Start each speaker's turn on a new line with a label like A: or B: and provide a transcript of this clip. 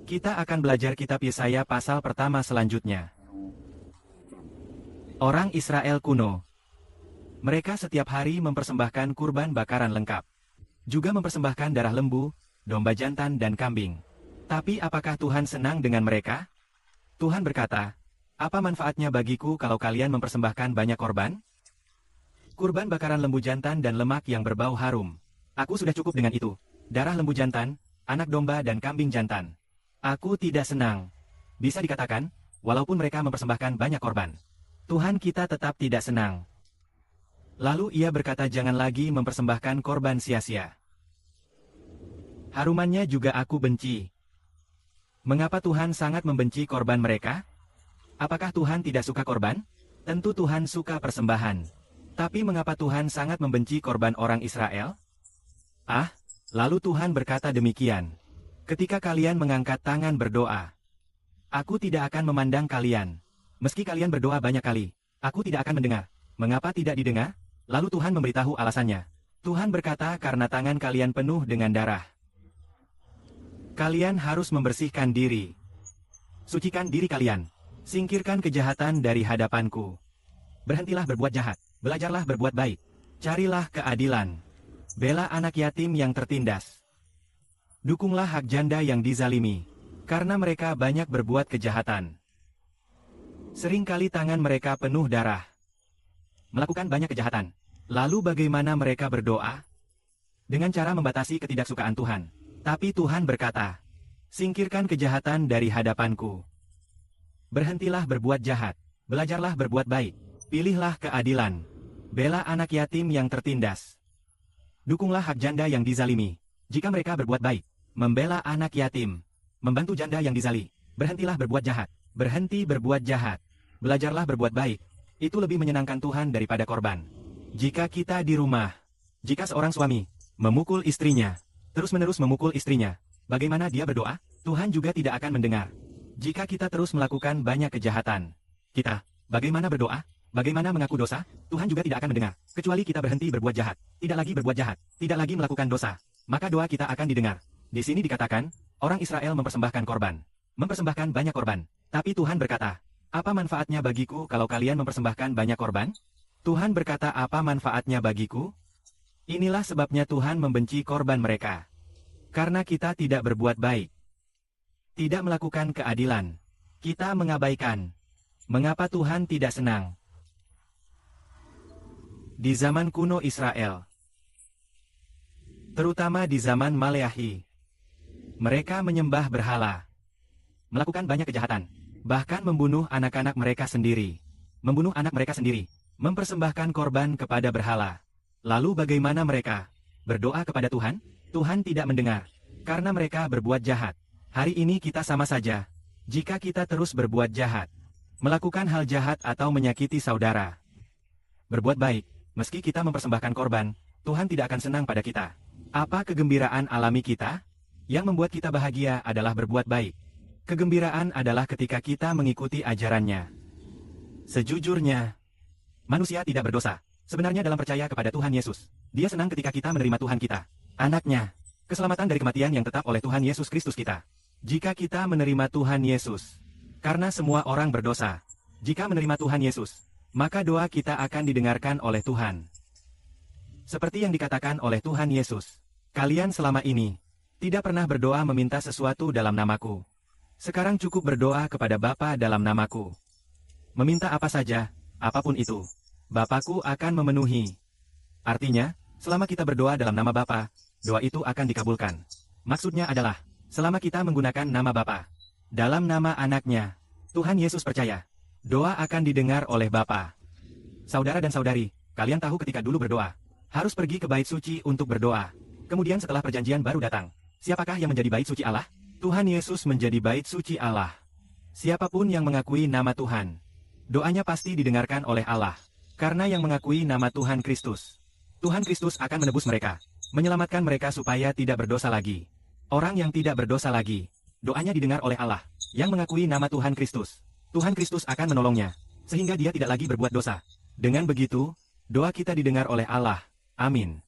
A: Kita akan belajar kitab Yesaya pasal pertama selanjutnya. Orang Israel kuno. Mereka setiap hari mempersembahkan kurban bakaran lengkap. Juga mempersembahkan darah lembu, domba jantan dan kambing. Tapi apakah Tuhan senang dengan mereka? Tuhan berkata, "Apa manfaatnya bagiku kalau kalian mempersembahkan banyak korban? Kurban bakaran lembu jantan dan lemak yang berbau harum. Aku sudah cukup dengan itu. Darah lembu jantan, anak domba dan kambing jantan. Aku tidak senang." Bisa dikatakan, walaupun mereka mempersembahkan banyak korban, Tuhan kita tetap tidak senang. Lalu ia berkata, "Jangan lagi mempersembahkan korban sia-sia. Harumannya juga aku benci." Mengapa Tuhan sangat membenci korban mereka? Apakah Tuhan tidak suka korban? Tentu Tuhan suka persembahan. Tapi mengapa Tuhan sangat membenci korban orang Israel? Lalu Tuhan berkata demikian. "Ketika kalian mengangkat tangan berdoa, aku tidak akan memandang kalian. Meski kalian berdoa banyak kali, aku tidak akan mendengar." Mengapa tidak didengar? Lalu Tuhan memberitahu alasannya. Tuhan berkata, "Karena tangan kalian penuh dengan darah. Kalian harus membersihkan diri. Sucikan diri kalian. Singkirkan kejahatan dari hadapanku. Berhentilah berbuat jahat. Belajarlah berbuat baik. Carilah keadilan. Bela anak yatim yang tertindas. Dukunglah hak janda yang dizalimi. Karena mereka banyak berbuat kejahatan. Seringkali tangan mereka penuh darah. Melakukan banyak kejahatan. Lalu bagaimana mereka berdoa? Dengan cara membatasi ketidaksukaan Tuhan. Tapi Tuhan berkata, "Singkirkan kejahatan dari hadapanku. Berhentilah berbuat jahat. Belajarlah berbuat baik. Pilihlah keadilan. Bela anak yatim yang tertindas. Dukunglah hak janda yang dizalimi. Jika mereka berbuat baik, membela anak yatim, membantu janda yang dizalimi, berhentilah berbuat jahat. Berhenti berbuat jahat. Belajarlah berbuat baik. Itu lebih menyenangkan Tuhan daripada korban." Jika kita di rumah, jika seorang suami memukul istrinya, terus-menerus memukul istrinya, bagaimana dia berdoa? Tuhan juga tidak akan mendengar. Jika kita terus melakukan banyak kejahatan, kita bagaimana berdoa? Bagaimana mengaku dosa? Tuhan juga tidak akan mendengar. Kecuali kita berhenti berbuat jahat, tidak lagi berbuat jahat, tidak lagi melakukan dosa, maka doa kita akan didengar. Di sini dikatakan, orang Israel mempersembahkan korban, mempersembahkan banyak korban. Tapi Tuhan berkata, "Apa manfaatnya bagiku kalau kalian mempersembahkan banyak korban?" Tuhan berkata, "Apa manfaatnya bagiku?" Inilah sebabnya Tuhan membenci korban mereka. Karena kita tidak berbuat baik. Tidak melakukan keadilan. Kita mengabaikan. Mengapa Tuhan tidak senang? Di zaman kuno Israel, terutama di zaman Maleahi, mereka menyembah berhala, melakukan banyak kejahatan, bahkan membunuh anak-anak mereka sendiri, mempersembahkan korban kepada berhala. Lalu bagaimana mereka berdoa kepada Tuhan? Tuhan tidak mendengar, karena mereka berbuat jahat. Hari ini kita sama saja. Jika kita terus berbuat jahat, melakukan hal jahat atau menyakiti saudara, berbuat baik, meski kita mempersembahkan korban, Tuhan tidak akan senang pada kita. Apa kegembiraan alami kita? Yang membuat kita bahagia adalah berbuat baik. Kegembiraan adalah ketika kita mengikuti ajarannya. Sejujurnya, manusia tidak berdosa. Sebenarnya dalam percaya kepada Tuhan Yesus, Dia senang ketika kita menerima Tuhan kita, anaknya, keselamatan dari kematian yang tetap oleh Tuhan Yesus Kristus kita. Jika kita menerima Tuhan Yesus, karena semua orang berdosa, jika menerima Tuhan Yesus, maka doa kita akan didengarkan oleh Tuhan. Seperti yang dikatakan oleh Tuhan Yesus, "Kalian selama ini tidak pernah berdoa meminta sesuatu dalam namaku. Sekarang cukup berdoa kepada Bapa dalam namaku. Meminta apa saja, apapun itu, Bapakku akan memenuhi." Artinya, selama kita berdoa dalam nama Bapa, doa itu akan dikabulkan. Maksudnya adalah, selama kita menggunakan nama Bapa, dalam nama anaknya, Tuhan Yesus percaya, doa akan didengar oleh Bapa. Saudara dan saudari, kalian tahu ketika dulu berdoa, harus pergi ke bait suci untuk berdoa. Kemudian setelah perjanjian baru datang, siapakah yang menjadi bait suci Allah? Tuhan Yesus menjadi bait suci Allah. Siapapun yang mengakui nama Tuhan, doanya pasti didengarkan oleh Allah. Karena yang mengakui nama Tuhan Kristus, Tuhan Kristus akan menebus mereka, menyelamatkan mereka supaya tidak berdosa lagi. Orang yang tidak berdosa lagi, doanya didengar oleh Allah. Yang mengakui nama Tuhan Kristus, Tuhan Kristus akan menolongnya, sehingga dia tidak lagi berbuat dosa. Dengan begitu, doa kita didengar oleh Allah. Amin.